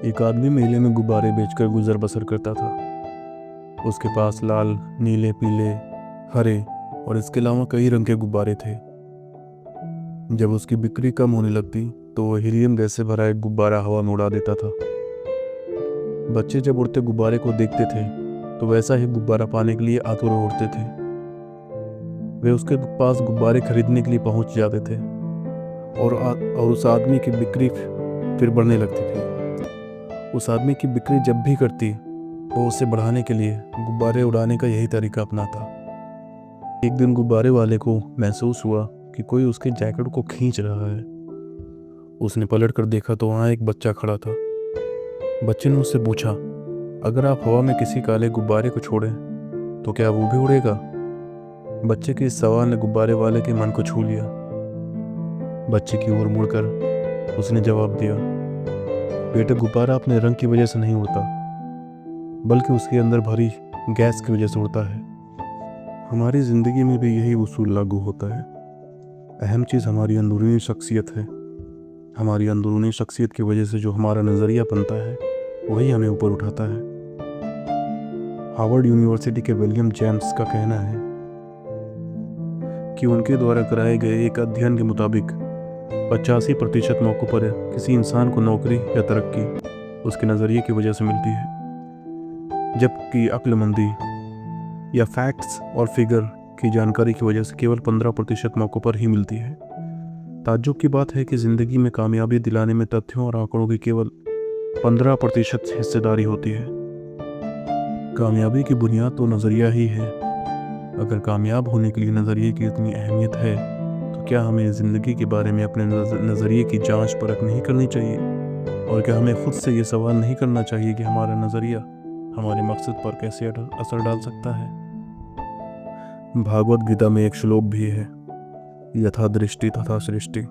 एक आदमी मेले में गुब्बारे बेचकर गुजर बसर करता था। उसके पास लाल, नीले, पीले, हरे और इसके अलावा कई रंग के गुब्बारे थे। जब उसकी बिक्री कम होने लगती तो वह हीलियम गैस से भरा एक गुब्बारा हवा में उड़ा देता था। बच्चे जब उड़ते गुब्बारे को देखते थे तो वैसा ही गुब्बारा पाने के लिए आतुर उड़ते थे। वे उसके पास गुब्बारे खरीदने के लिए पहुंच जाते थे और उस आदमी की बिक्री फिर बढ़ने लगती थी। उस आदमी की बिक्री जब भी करती वो उसे बढ़ाने के लिए गुब्बारे उड़ाने का यही तरीका अपनाता। एक दिन गुब्बारे वाले को महसूस हुआ कि कोई उसके जैकेट को खींच रहा है। उसने पलट कर देखा तो वहाँ एक बच्चा खड़ा था। बच्चे ने उससे पूछा, अगर आप हवा में किसी काले गुब्बारे को छोड़ें तो क्या वो भी उड़ेगा? बच्चे के इस सवाल ने गुब्बारे वाले के मन को छू लिया। बच्चे की ओर मुड़कर उसने जवाब दिया, बेटा, गुब्बारा अपने रंग की वजह से नहीं उड़ता बल्कि उसके अंदर भरी गैस की वजह से उड़ता है। हमारी ज़िंदगी में भी यही उसूल लागू होता है। अहम चीज़ हमारी अंदरूनी शख्सियत है। हमारी अंदरूनी शख्सियत की वजह से जो हमारा नज़रिया बनता है वही हमें ऊपर उठाता है। हार्वर्ड यूनिवर्सिटी के विलियम जेम्स का कहना है कि उनके द्वारा कराए गए एक अध्ययन के मुताबिक 85% मौक़ों पर किसी इंसान को नौकरी या तरक्की उसके नज़रिए की वजह से मिलती है, जबकि अक्लमंदी या फैक्ट्स और फिगर की जानकारी की वजह से केवल 15% मौक़ों पर ही मिलती है। ताज्जुब की बात है कि ज़िंदगी में कामयाबी दिलाने में तथ्यों और आंकड़ों की केवल 15% हिस्सेदारी होती है। कामयाबी की बुनियाद तो नज़रिया ही है। अगर कामयाब होने के लिए नज़रिए की इतनी अहमियत है तो क्या हमें ज़िंदगी के बारे में अपने नज़रिए की जांच परख नहीं करनी चाहिए? और क्या हमें खुद से ये सवाल नहीं करना चाहिए कि हमारा नज़रिया हमारे मकसद पर कैसे असर डाल सकता है? भागवत गीता में एक श्लोक भी है, यथा दृष्टि तथा सृष्टि,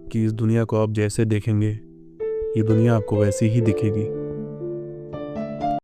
कि इस दुनिया को आप जैसे देखेंगे ये दुनिया आपको वैसी ही दिखेगी।